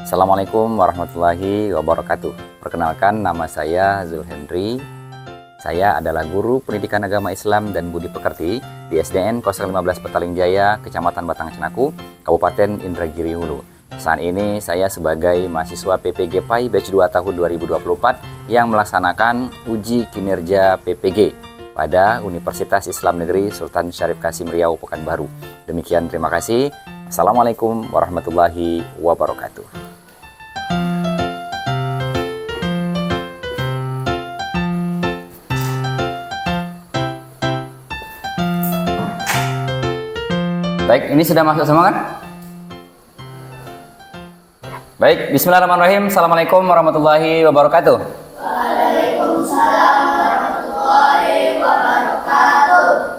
Assalamualaikum warahmatullahi wabarakatuh. Perkenalkan, nama saya Zul Hendri. Saya adalah guru pendidikan agama Islam dan budi pekerti di SDN 015 Petaling Jaya, Kecamatan Batang Cenaku, Kabupaten Indragiri Hulu. Saat ini saya sebagai mahasiswa PPG PAI Batch 2 tahun 2024 yang melaksanakan uji kinerja PPG pada Universitas Islam Negeri Sultan Syarif Kasim Riau, Pekanbaru. Demikian, terima kasih. Assalamualaikum warahmatullahi wabarakatuh. Baik, ini sudah masuk semua kan? Baik, bismillahirrahmanirrahim. Assalamualaikum warahmatullahi wabarakatuh. Waalaikumsalam warahmatullahi wabarakatuh.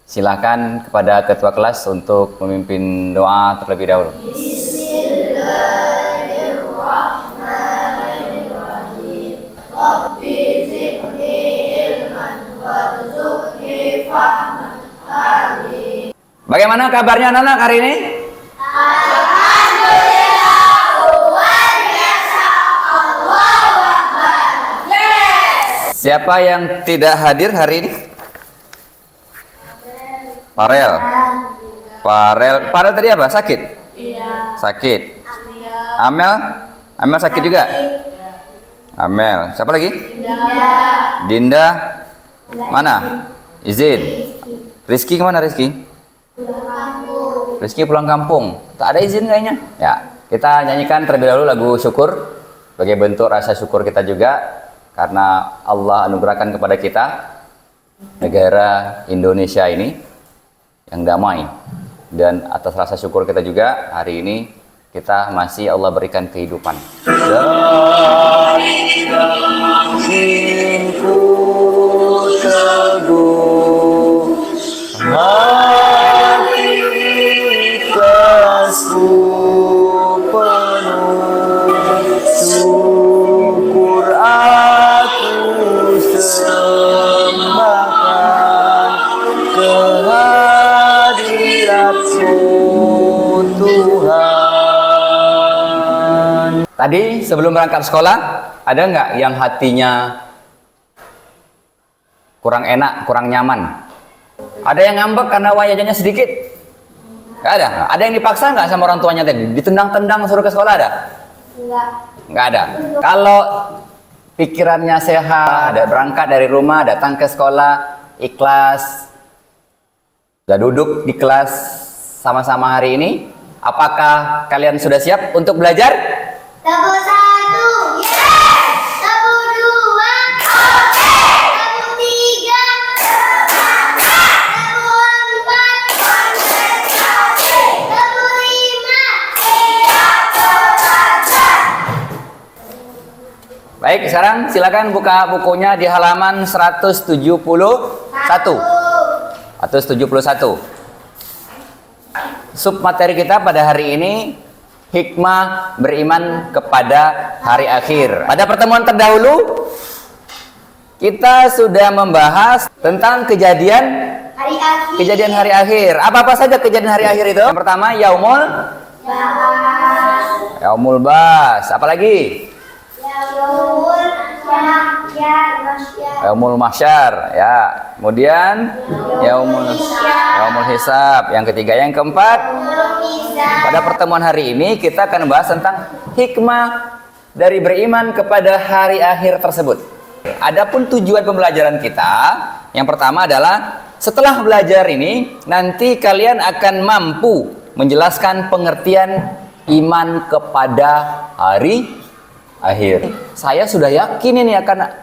Silakan kepada ketua kelas untuk memimpin doa terlebih dahulu. Bismillahirrahmanirrahim. Rabbi zidni ilman warzuqni fahman. Amin. Bagaimana kabarnya anak-anak hari ini? Alhamdulillah, luar biasa. Allahu Akbar. Yes. Siapa yang tidak hadir hari ini? Farel. Farel tadi apa? Sakit? Iya. Sakit. Amel? Amel sakit juga? Amel. Siapa lagi? Dinda. Mana? Izin. Rizky kemana Rizky? Rizky pulang kampung. Tak ada izin kayaknya. Ya, kita nyanyikan terlebih dahulu lagu syukur sebagai bentuk rasa syukur kita juga karena Allah anugerahkan kepada kita negara Indonesia ini yang damai, dan atas rasa syukur kita juga hari ini kita masih Allah berikan kehidupan. Tadi sebelum berangkat sekolah, ada nggak yang hatinya kurang enak, kurang nyaman? Ada yang ngambek karena uang jajannya sedikit? Nggak ada. Ada yang dipaksa nggak sama orang tuanya tadi? Ditendang-tendang suruh ke sekolah ada? Nggak ada. Kalau pikirannya sehat, ada berangkat dari rumah, datang ke sekolah, ikhlas, udah duduk di kelas sama-sama hari ini, apakah kalian sudah siap untuk belajar? Tabur 1, yes. Tabur 2, oke. Tabur 3, semangat. Tabur 4, konsentrasi. Tabur 5, siap belajar. Baik, sekarang silakan buka bukunya di halaman 171. 171. Sub materi kita pada hari ini, hikmah beriman kepada hari akhir. Pada pertemuan terdahulu kita sudah membahas tentang kejadian hari akhir. Apa-apa saja kejadian hari akhir itu? Yang pertama Yaumul Bas. Apalagi? Yaumul Mahsyar, ya. Kemudian Yaumul Hisab. Yang ketiga, yang keempat, pada pertemuan hari ini kita akan membahas tentang hikmah dari beriman kepada hari akhir tersebut. Adapun tujuan pembelajaran kita, yang pertama adalah setelah belajar ini nanti kalian akan mampu menjelaskan pengertian iman kepada hari akhir. Saya sudah yakin ini akan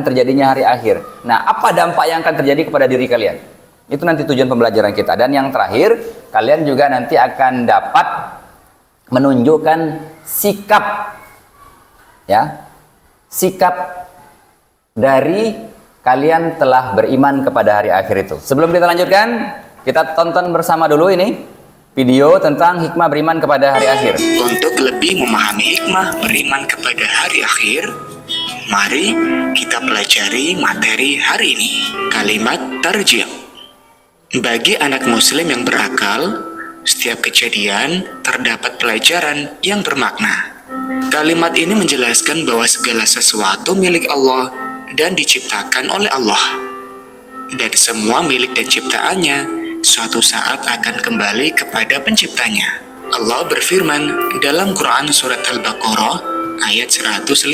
terjadinya hari akhir. Nah, apa dampak yang akan terjadi kepada diri kalian? Itu nanti tujuan pembelajaran kita. Dan yang terakhir, kalian juga nanti akan dapat menunjukkan sikap, ya, sikap dari kalian telah beriman kepada hari akhir itu. Sebelum kita lanjutkan, kita tonton bersama dulu ini video tentang hikmah beriman kepada hari akhir. Untuk lebih memahami hikmah beriman kepada hari akhir, mari kita pelajari materi hari ini. Kalimat tarjih. Bagi anak muslim yang berakal, Setiap kejadian terdapat pelajaran yang bermakna. Kalimat ini menjelaskan bahwa segala sesuatu milik Allah dan diciptakan oleh Allah. Dan semua milik dan ciptaannya suatu saat akan kembali kepada penciptanya. Allah berfirman dalam Quran Surat Al-Baqarah ayat 156.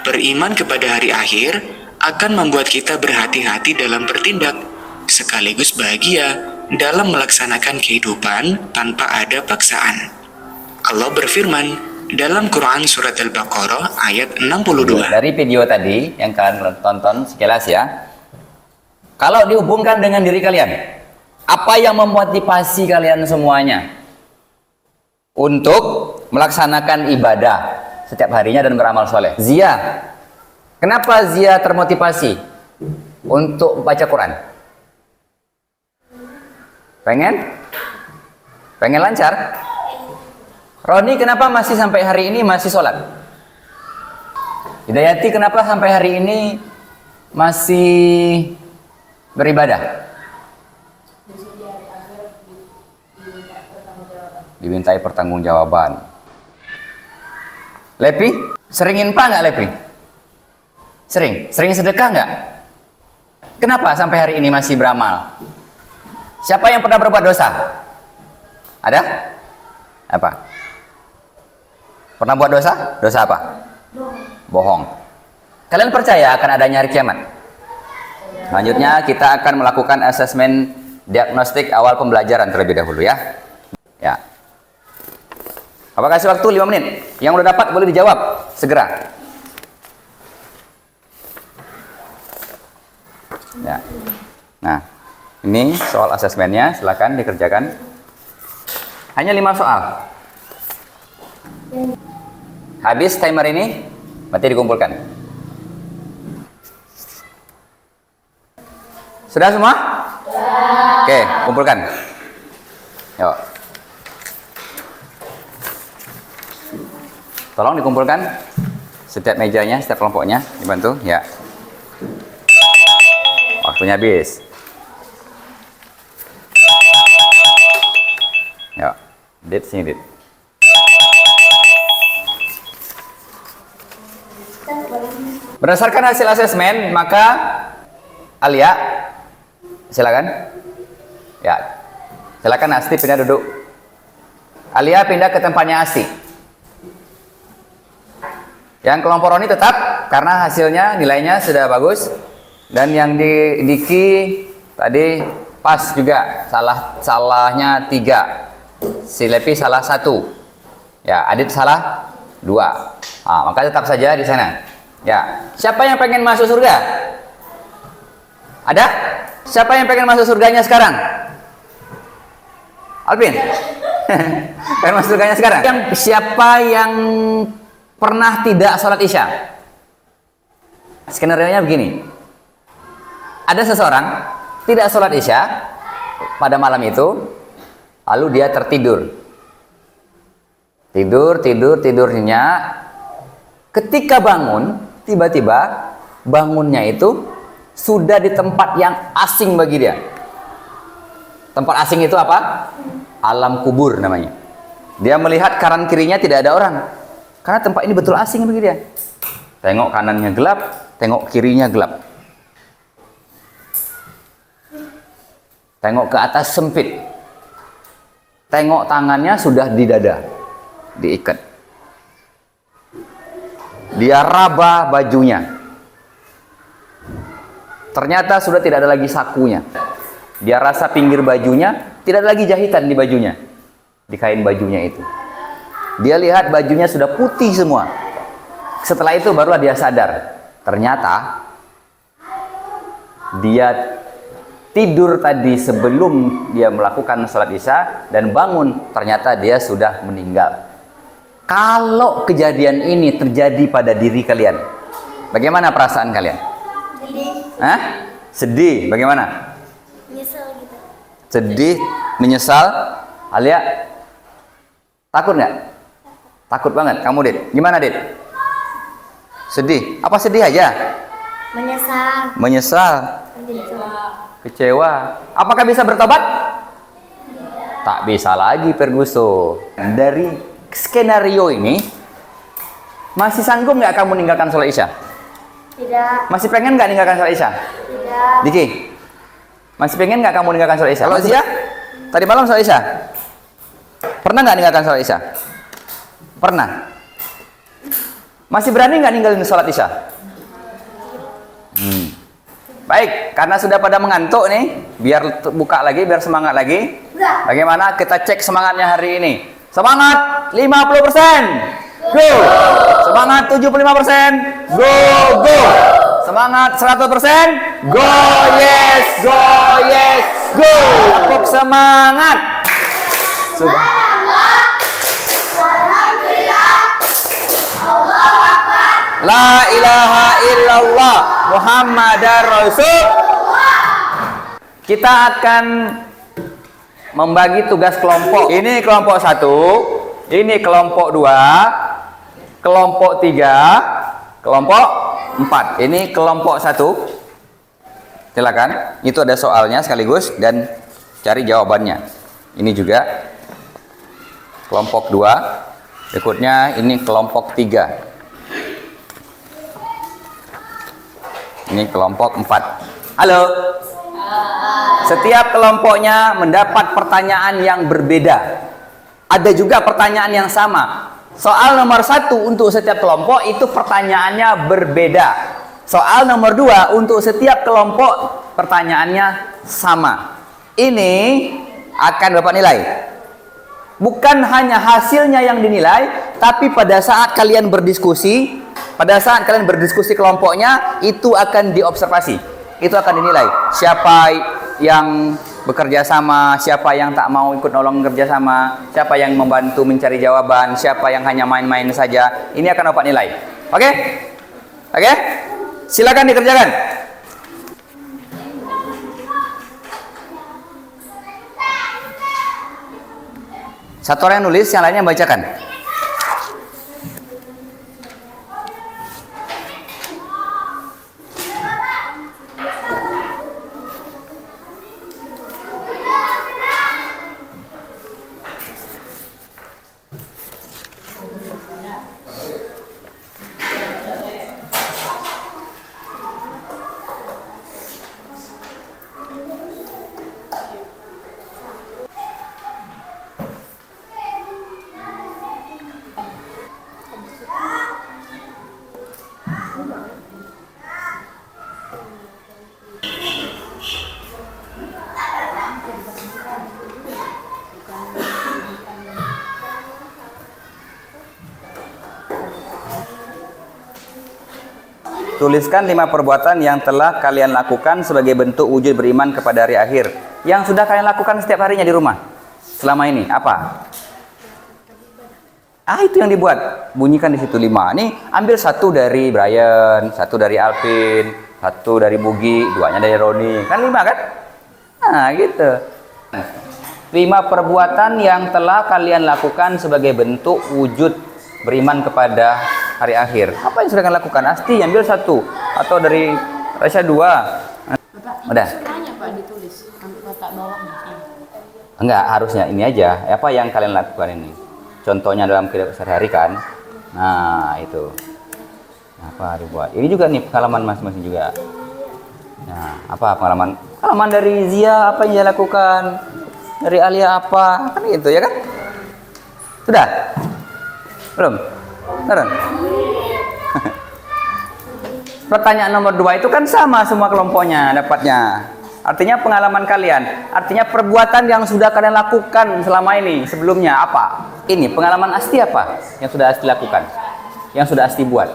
Beriman kepada hari akhir akan membuat kita berhati-hati dalam bertindak, sekaligus bahagia dalam melaksanakan kehidupan tanpa ada paksaan. Allah berfirman dalam Quran Surat Al-Baqarah ayat 62. Dari video tadi yang kalian tonton sekilas ya, kalau dihubungkan dengan diri kalian, apa yang memotivasi kalian semuanya untuk melaksanakan ibadah setiap harinya dan beramal soleh? Zia, kenapa Zia termotivasi untuk baca Quran? Pengen lancar? Roni kenapa masih sampai hari ini masih sholat? Hidayati kenapa sampai hari ini masih beribadah? Dimintai pertanggungjawaban. Lepi, sering infak nggak Lepi? Sering sedekah nggak? Kenapa sampai hari ini masih beramal? Siapa yang pernah berbuat dosa? Ada? Apa? Pernah buat dosa? Dosa apa? Bohong. Kalian percaya akan adanya hari kiamat? Selanjutnya kita akan melakukan asesmen diagnostik awal pembelajaran terlebih dahulu ya. Ya. Apa kasih waktu 5 menit? Yang udah dapat boleh dijawab segera. Ya. Nah, ini soal asesmennya, silakan dikerjakan. Hanya 5 soal. Habis timer ini, berarti dikumpulkan. Sudah semua? Oke, kumpulkan. Yuk. Tolong dikumpulkan setiap mejanya, setiap kelompoknya, dibantu, ya. Waktunya habis. Ya, Dit sini Dit. Berdasarkan hasil asesmen, maka Alia, silakan. Ya, silakan Asti pindah duduk. Alia pindah ke tempatnya Asti. Yang kelompok Roni tetap karena hasilnya nilainya sudah bagus. Dan yang di Diki tadi pas juga, salahnya 3. Si Lepi salah 1. Ya, Adit salah 2. Nah, maka tetap saja di sana. Ya, siapa yang pengen masuk surga? Ada? Siapa yang pengen masuk surganya sekarang? Alvin? Pengen masuk surganya sekarang? Siapa yang pernah tidak sholat isya? Skenario-nya begini. Ada seseorang tidak sholat isya pada malam itu, lalu dia tertidur. Tidurnya. Ketika bangun, tiba-tiba bangunnya itu sudah di tempat yang asing bagi dia. Tempat asing itu apa? Alam kubur namanya. Dia melihat kanan kirinya tidak ada orang. Karena tempat ini betul asing bagi dia. Tengok kanannya gelap, tengok kirinya gelap. Tengok ke atas sempit. Tengok tangannya sudah di dada, diikat. Dia raba bajunya. Ternyata sudah tidak ada lagi sakunya. Dia rasa pinggir bajunya tidak ada lagi jahitan di bajunya, di kain bajunya itu. Dia lihat bajunya sudah putih semua. Setelah itu barulah dia sadar. Ternyata dia tidur tadi sebelum dia melakukan sholat isya dan bangun, ternyata dia sudah meninggal. Kalau kejadian ini terjadi pada diri kalian, bagaimana perasaan kalian? Hah? Sedih. Bagaimana? Nyesel gitu. Sedih, menyesal. Alia, takut nggak? Takut banget. Kamu Dit, gimana Dit? Sedih. Apa sedih aja? Menyesal. Kecewa. Apakah bisa bertobat? Tak bisa lagi Ferguson. Dari skenario ini, masih sanggup nggak kamu meninggalkan sholat isya? Tidak. Masih pengen nggak meninggalkan sholat isya? Tidak. Diki, masih pengen nggak kamu meninggalkan sholat isya? Kalau Zia, tadi malam sholat isya? Pernah nggak meninggalkan sholat isya? Pernah. Masih berani nggak ninggalin sholat isya? Baik, karena sudah pada mengantuk nih, biar buka lagi, biar semangat lagi. Bagaimana kita cek semangatnya hari ini? Semangat 50%. Go. Semangat 75%. Go, go. Semangat 100%. Go, yes, go, yes, go. Tepuk semangat. Sudah. La ilaha illallah Muhammadar Rasul. Kita akan membagi tugas kelompok. Ini kelompok 1, ini kelompok 2, kelompok 3, kelompok 4. Ini kelompok 1. Silakan. Itu ada soalnya sekaligus dan cari jawabannya. Ini juga kelompok 2. Berikutnya ini kelompok 3. Ini kelompok 4. Halo. Setiap kelompoknya mendapat pertanyaan yang berbeda. Ada juga pertanyaan yang sama. Soal nomor 1 untuk setiap kelompok itu pertanyaannya berbeda. Soal nomor 2 untuk setiap kelompok pertanyaannya sama. Ini akan Bapak nilai. Bukan hanya hasilnya yang dinilai, tapi pada saat kalian berdiskusi, kelompoknya itu akan diobservasi, itu akan dinilai. Siapa yang bekerja sama, siapa yang tak mau ikut nolong kerja sama, siapa yang membantu mencari jawaban, siapa yang hanya main-main saja. Ini akan Bapak nilai. Oke? Oke? Silakan dikerjakan. Satu orang yang nulis, yang lainnya bacakan. Tuliskan 5 perbuatan yang telah kalian lakukan sebagai bentuk wujud beriman kepada hari akhir. Yang sudah kalian lakukan setiap harinya di rumah selama ini apa? Itu yang dibuat. Bunyikan di situ 5. Nih, ambil 1 dari Brian, 1 dari Alvin, 1 dari Bugi, 2-nya dari Roni. Kan 5 kan? Nah, gitu. 5 perbuatan yang telah kalian lakukan sebagai bentuk wujud beriman kepada hari akhir. Apa yang sudah kalian lakukan? Asti ambil 1 atau dari Rasya 2. Udah. Semuanya Pak ditulis, ambil kotak bawahnya. Enggak, harusnya ini aja. Apa yang kalian lakukan ini? Contohnya dalam kehidupan sehari-hari kan. Nah, itu. Apa dibuat? Ini juga nih pengalaman masing-masing juga. Nah, apa pengalaman? Pengalaman dari Zia apa yang dia lakukan? Dari Alia apa? Kan gitu ya kan? Sudah? Belum? Benar? Pertanyaan nomor 2 itu kan sama semua kelompoknya dapatnya. Artinya pengalaman kalian, artinya perbuatan yang sudah kalian lakukan selama ini sebelumnya apa? Ini pengalaman Asti apa yang sudah Asti lakukan? Yang sudah Asti buat?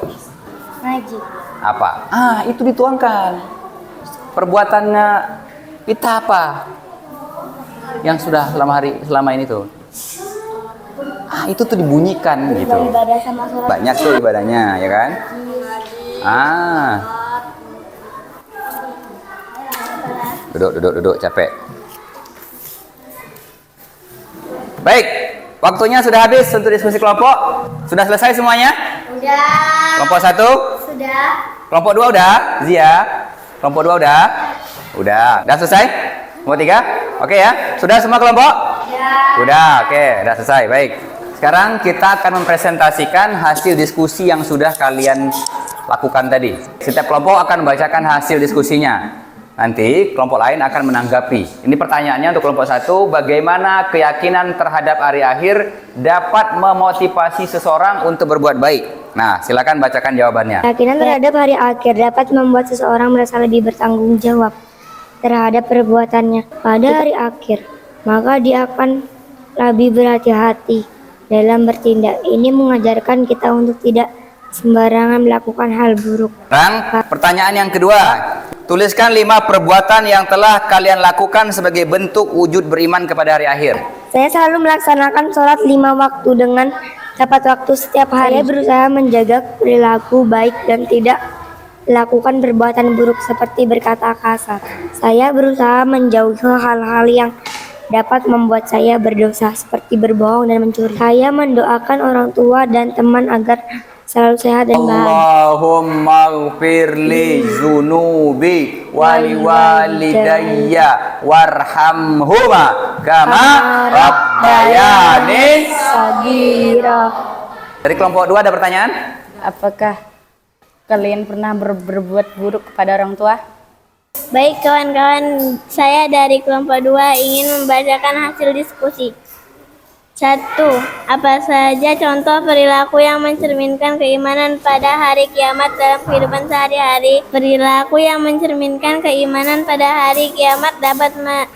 Ngaji. Apa? Itu dituangkan. Perbuatannya kita apa? Yang sudah selama ini tuh. Itu tuh dibunyikan gitu. Ibadah sama sholat. Banyak tuh ibadahnya, ya kan? Duduk, capek. Baik, waktunya sudah habis untuk diskusi kelompok. Sudah selesai semuanya? Udah. Kelompok 1? Sudah. Kelompok 2 udah? Zia? Kelompok 2 udah? Udah selesai? Kelompok 3? Oke ya? Sudah semua kelompok? Ya. Udah, oke, udah selesai. Baik. Sekarang kita akan mempresentasikan hasil diskusi yang sudah kalian lakukan tadi. Setiap kelompok akan membacakan hasil diskusinya. Nanti kelompok lain akan menanggapi. Ini pertanyaannya untuk kelompok 1, bagaimana keyakinan terhadap hari akhir dapat memotivasi seseorang untuk berbuat baik? Nah, silakan bacakan jawabannya. Keyakinan terhadap hari akhir dapat membuat seseorang merasa lebih bertanggung jawab terhadap perbuatannya pada hari akhir. Maka dia akan lebih berhati-hati dalam bertindak. Ini mengajarkan kita untuk tidak sembarangan melakukan hal buruk. Sekarang pertanyaan yang kedua. Tuliskan 5 perbuatan yang telah kalian lakukan sebagai bentuk wujud beriman kepada hari akhir. Saya selalu melaksanakan sholat 5 waktu dengan tepat waktu setiap hari. Saya berusaha menjaga perilaku baik dan tidak melakukan perbuatan buruk seperti berkata kasar. Saya berusaha menjauhi hal-hal yang dapat membuat saya berdosa seperti berbohong dan mencuri. Saya mendoakan orang tua dan teman agar selalu sehat dan bahagia. Allahumma ghfirli zunubi wali walidayya warhamhuma kama rabbayani saghira. Dari kelompok 2 ada pertanyaan? Apakah kalian pernah berbuat buruk kepada orang tua? Baik kawan-kawan, saya dari kelompok 2 ingin membacakan hasil diskusi. 1. Apa saja contoh perilaku yang mencerminkan keimanan pada hari kiamat dalam kehidupan sehari-hari? Perilaku yang mencerminkan keimanan pada hari kiamat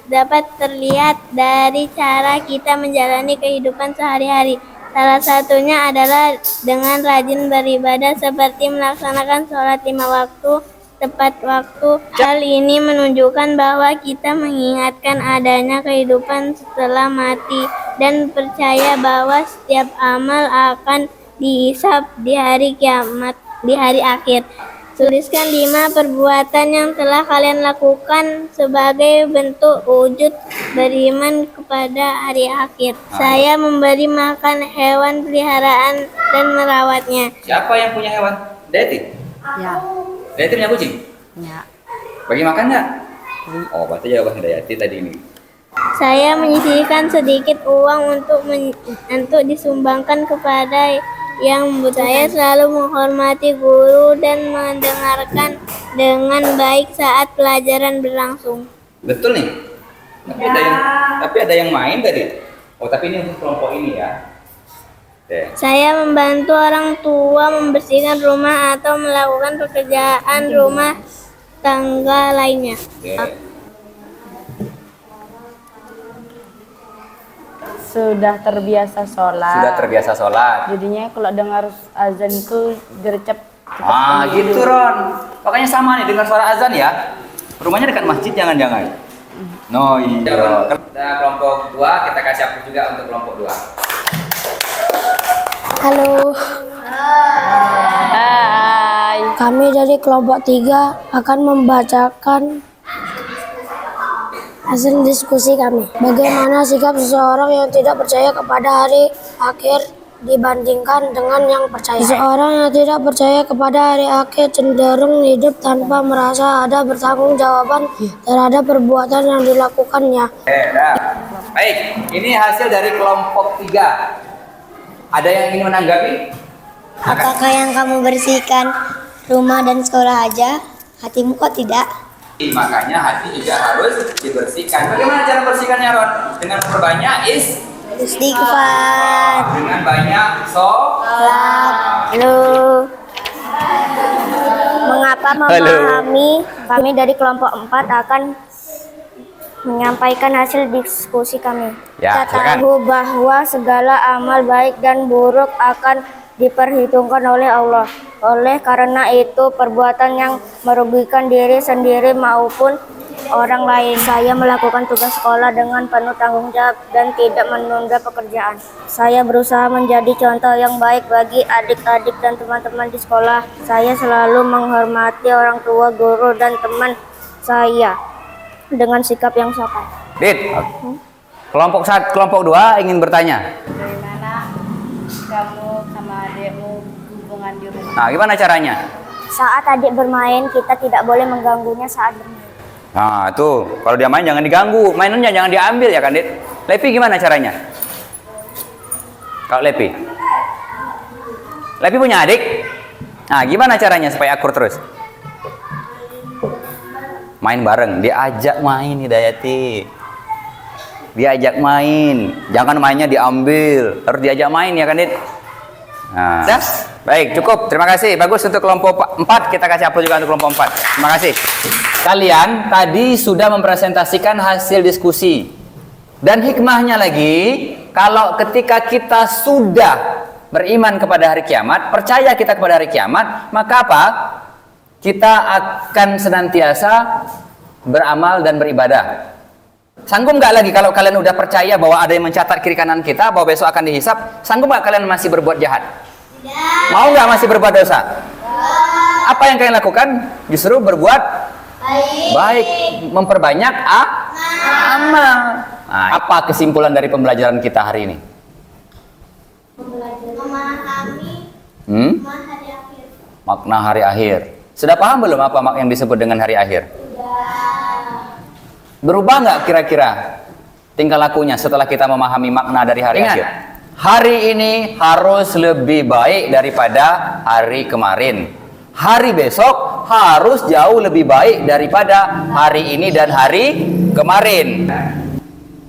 dapat terlihat dari cara kita menjalani kehidupan sehari-hari. Salah satunya adalah dengan rajin beribadah seperti melaksanakan sholat 5 waktu tepat waktu. Hal ini menunjukkan bahwa kita mengingatkan adanya kehidupan setelah mati dan percaya bahwa setiap amal akan dihisab di hari kiamat, di hari akhir. Tuliskan 5 perbuatan yang telah kalian lakukan sebagai bentuk wujud beriman kepada hari akhir. Saya memberi makan hewan peliharaan dan merawatnya. Siapa yang punya hewan? Deti? Ya. Deti punya kucing? Ya. Bagi makan nggak? Oh, berarti jawaban Deti tadi ini. Saya menyisihkan sedikit uang untuk disumbangkan kepada yang membutuhkan. Saya selalu menghormati guru dan mendengarkan dengan baik saat pelajaran berlangsung. Betul nih. Tapi ada yang main tadi. Oh, tapi ini untuk kelompok ini ya. Oke. Saya membantu orang tua membersihkan rumah atau melakukan pekerjaan rumah tangga lainnya. Oke. Sudah terbiasa sholat. Sudah terbiasa sholat. Jadinya kalau dengar azan itu gercep. Ah, gitu Ron. Makanya sama nih dengar suara azan ya. Rumahnya dekat masjid jangan-jangan. No, iya. Kita kelompok 2, kita kasih aplaus juga untuk kelompok 2. Halo, Hai. kami dari kelompok 3 akan membacakan hasil diskusi kami. Bagaimana sikap seseorang yang tidak percaya kepada hari akhir dibandingkan dengan yang percaya? Seseorang yang tidak percaya kepada hari akhir cenderung hidup tanpa merasa ada bertanggung jawaban terhadap perbuatan yang dilakukannya. Dah. Baik, ini hasil dari kelompok 3. Ada yang ingin menanggapi? Apakah yang kamu bersihkan rumah dan sekolah aja? Hatimu kok tidak? Makanya hati juga harus dibersihkan. Bagaimana cara bersihkannya, Ron? Dengan memperbanyak Istighfar. dengan banyak Halo. Mengapa memahami? Kami dari kelompok 4 akan menyampaikan hasil diskusi kami. Ya, Kita tahu bahwa segala amal baik dan buruk akan diperhitungkan oleh Allah. Oleh karena itu, perbuatan yang merugikan diri sendiri maupun orang lain. Saya melakukan tugas sekolah dengan penuh tanggung jawab dan tidak menunda pekerjaan. Saya berusaha menjadi contoh yang baik bagi adik-adik dan teman-teman di sekolah. Saya selalu menghormati orang tua, guru, dan teman saya dengan sikap yang sopan. Dit, kelompok 2 ingin bertanya. Bagaimana kamu sama adikmu hubungan di rumah? Nah, gimana caranya? Saat adik bermain, kita tidak boleh mengganggunya saat bermain. Nah, tuh, kalau dia main jangan diganggu, mainannya jangan diambil ya kan, Dit? Lepi gimana caranya? Kalau Lepi? Lepi punya adik? Nah, gimana caranya supaya akur terus? Main bareng, diajak main Hidayati. Diajak main, jangan mainnya diambil, harus diajak main ya kan, Dit? Nah, dah? Baik, cukup. Terima kasih. Bagus untuk kelompok 4, kita kasih hapus juga untuk kelompok 4. Terima kasih. Kalian tadi sudah mempresentasikan hasil diskusi. Dan hikmahnya lagi, kalau ketika kita sudah beriman kepada hari kiamat, percaya kita kepada hari kiamat, maka apa? Kita akan senantiasa beramal dan beribadah. Sanggup nggak lagi kalau kalian udah percaya bahwa ada yang mencatat kiri kanan kita, bahwa besok akan dihisap, sanggup nggak kalian masih berbuat jahat? Mau nggak masih berbuat dosa? Apa yang kalian lakukan? Justru berbuat baik, memperbanyak amal. Nah, apa kesimpulan dari pembelajaran kita hari ini? Makna hari akhir. Sudah paham belum apa yang disebut dengan hari akhir? Berubah nggak kira-kira tingkah lakunya setelah kita memahami makna dari hari akhir? Hari ini harus lebih baik daripada hari kemarin. Hari besok harus jauh lebih baik daripada hari ini dan hari kemarin.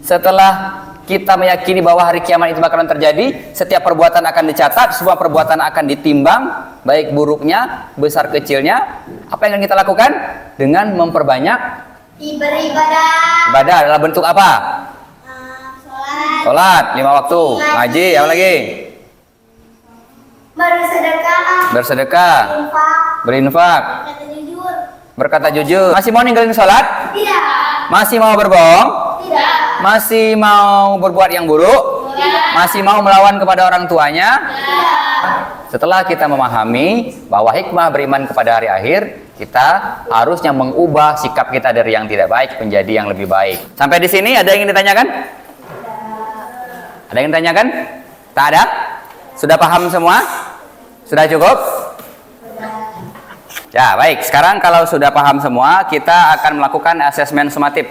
Setelah kita meyakini bahwa hari kiamat itu bakalan terjadi, setiap perbuatan akan dicatat, semua perbuatan akan ditimbang, baik buruknya, besar kecilnya. Apa yang akan kita lakukan? Dengan memperbanyak ibadah dalam bentuk apa? Sholat 5 waktu, ngaji, apa lagi? Bersedekah, berinfak, berkata jujur. Masih mau ninggalin sholat? Tidak. Masih mau berbohong? Tidak. Masih mau berbuat yang buruk? Tidak. Masih mau melawan kepada orang tuanya? Tidak. Setelah kita memahami bahwa hikmah beriman kepada hari akhir, kita harusnya mengubah sikap kita dari yang tidak baik menjadi yang lebih baik. Sampai di sini ada yang ingin ditanyakan? Ada yang ditanyakan? Tak ada? Sudah paham semua? Sudah cukup? Ya, baik. Sekarang kalau sudah paham semua, kita akan melakukan asesmen sumatif.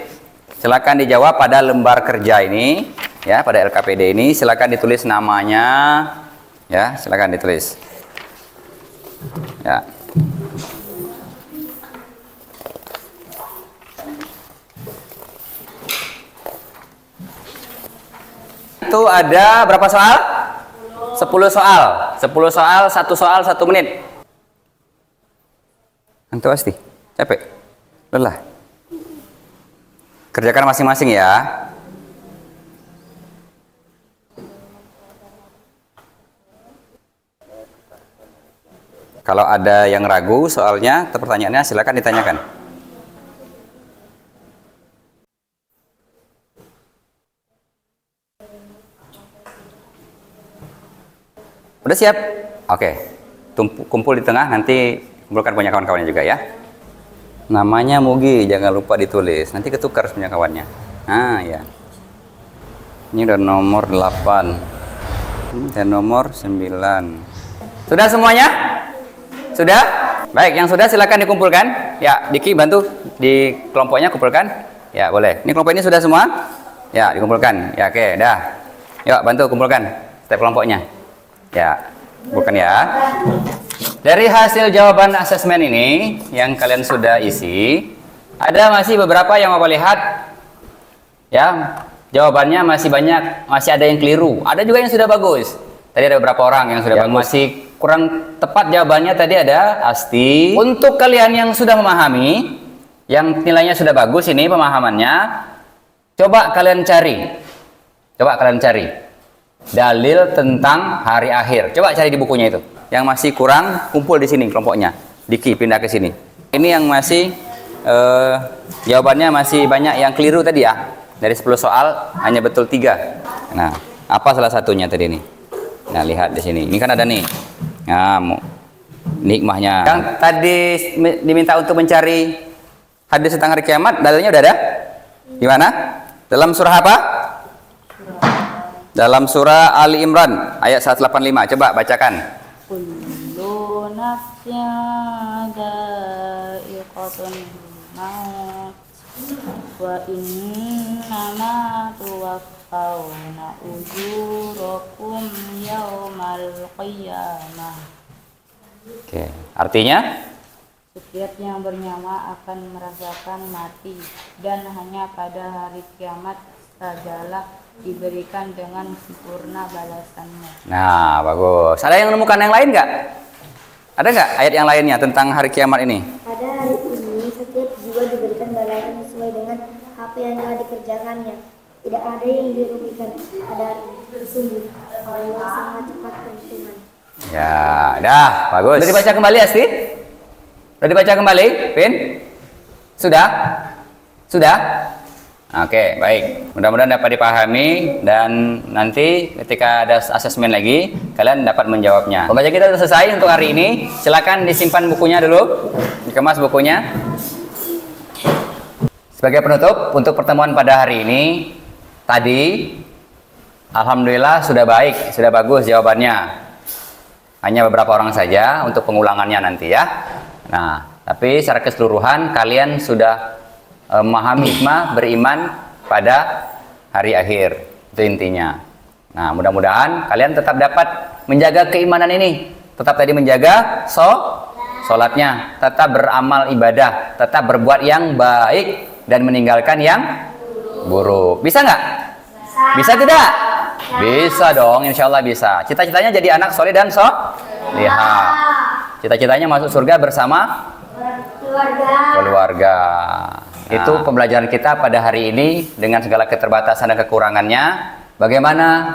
Silakan dijawab pada lembar kerja ini, ya, pada LKPD ini. Silakan ditulis namanya, ya, silakan ditulis. Ya. Itu ada berapa soal? 10 soal. 10 soal, 1 soal 1 menit. Antu pasti capek, lelah. Kerjakan masing-masing ya. Kalau ada yang ragu soalnya atau pertanyaannya, silakan ditanyakan. Udah siap? Oke. Kumpul di tengah, nanti kumpulkan punya kawan-kawannya juga ya. Namanya Mugi, jangan lupa ditulis. Nanti ketukar punya kawannya. Nah, ya. Ini udah nomor 8. Dan nomor 9. Sudah semuanya? Sudah? Baik, yang sudah silakan dikumpulkan. Ya, Diki bantu di kelompoknya kumpulkan. Ya, boleh. Ini kelompok ini sudah semua? Ya, dikumpulkan. Ya, oke, dah. Yuk, bantu kumpulkan setiap kelompoknya. Ya, bukan ya. Dari hasil jawaban asesmen ini yang kalian sudah isi, ada masih beberapa yang mau lihat. Ya, jawabannya masih banyak, masih ada yang keliru. Ada juga yang sudah bagus. Tadi ada beberapa orang yang sudah bagus. Masih kurang tepat jawabannya tadi ada Asti. Untuk kalian yang sudah memahami, yang nilainya sudah bagus ini pemahamannya, coba kalian cari. Coba kalian cari dalil tentang hari akhir. Coba cari di bukunya itu. Yang masih kurang, kumpul di sini kelompoknya. Diki pindah ke sini. Ini yang masih jawabannya masih banyak yang keliru tadi ya. Dari 10 soal hanya betul 3. Nah, apa salah satunya tadi ini? Nah, lihat di sini. Ini kan ada nih. Nah, nikmahnya. Yang tadi diminta untuk mencari hadis tentang hari kiamat, dalilnya udah ada? Di mana? Dalam surah apa? Dalam surah Ali Imran ayat 185. Coba bacakan. Kullu nafsin dha'iqatul maut wa innama tuwaffawna tuwaffawna ujurakum yaumal qiyamah. Oke, artinya Setiap yang bernyawa akan merasakan mati, dan hanya pada hari kiamat sajalah diberikan dengan sempurna balasannya. nah bagus. Ada yang menemukan yang lain nggak? Ada nggak ayat yang lainnya tentang hari kiamat ini? Pada hari ini, setiap jiwa diberikan balasan sesuai dengan apa yang telah dikerjakannya. Tidak ada yang dirugikan pada hari ini. Sungguh, Allah sangat cepat perhitungan. Ya, dah, bagus. Sudah dibaca kembali, Asti? Sudah dibaca kembali, Pin? Sudah? Sudah? Oke, baik. Mudah-mudahan dapat dipahami dan nanti ketika ada asesmen lagi, kalian dapat menjawabnya. Pembacaan kita sudah selesai untuk hari ini. Silakan disimpan bukunya dulu, dikemas bukunya. Sebagai penutup untuk pertemuan pada hari ini, tadi alhamdulillah sudah baik, sudah bagus jawabannya. Hanya beberapa orang saja untuk pengulangannya nanti ya. Nah, tapi secara keseluruhan kalian sudah memahami hikmah beriman pada hari akhir. Itu intinya. Nah, mudah-mudahan kalian tetap dapat menjaga keimanan ini. Tetap tadi menjaga sholatnya, tetap beramal ibadah, tetap berbuat yang baik dan meninggalkan yang buruk. Bisa nggak? Bisa tidak? Bisa dong, insya Allah bisa. Cita-citanya jadi anak soleh dan solihah. Cita-citanya masuk surga bersama keluarga. Itu pembelajaran kita pada hari ini dengan segala keterbatasan dan kekurangannya. Bagaimana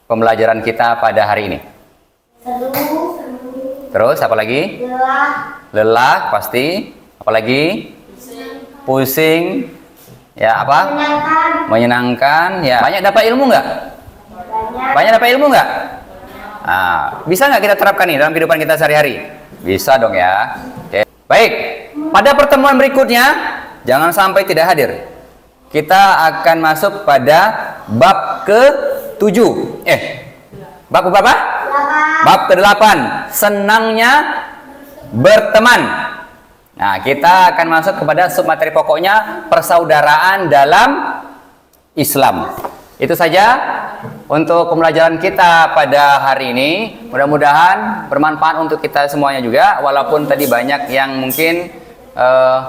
pembelajaran kita pada hari ini? Terus apa lagi? Lelah pasti. Apalagi? Pusing. Ya apa? Menyenangkan. Ya. Banyak dapat ilmu nggak? Banyak dapat ilmu nggak? Nah, bisa nggak kita terapkan nih dalam kehidupan kita sehari-hari? Bisa dong ya. Oke. Baik. Pada pertemuan berikutnya, jangan sampai tidak hadir. Kita akan masuk pada bab ke-7. Bab berapa? 8. Bab ke-8. Senangnya berteman. Nah, kita akan masuk kepada submateri pokoknya persaudaraan dalam Islam. Itu saja untuk pembelajaran kita pada hari ini. Mudah-mudahan bermanfaat untuk kita semuanya juga. Walaupun tadi banyak yang mungkin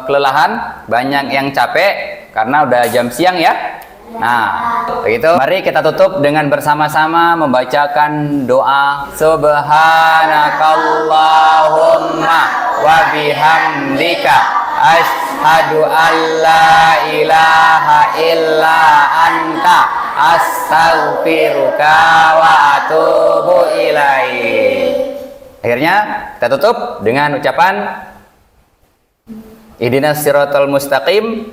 kelelahan, banyak yang capek karena udah jam siang ya. Nah, begitu. Mari kita tutup dengan bersama-sama membacakan doa Subhanakallahumma wa bihamdika asyhadu an la ilaha illa anta astaghfiruka wa atubu ilaik. Akhirnya kita tutup dengan ucapan ihdinas siratal mustaqim.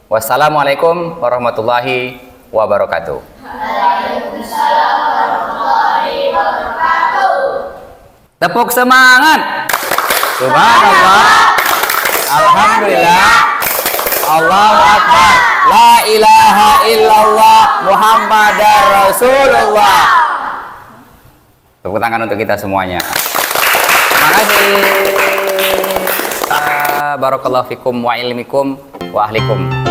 Wassalamualaikum warahmatullahi wabarakatuh. Waalaikumsalam warahmatullahi wabarakatuh. Tepuk semangat. Subhanallah. Alhamdulillah. Allahu Akbar. La ilaha illallah Muhammadar Rasulullah. Tepuk tangan untuk kita semuanya. Terima kasih. Barakallahu fikum wa ilmikum wa ahlikum.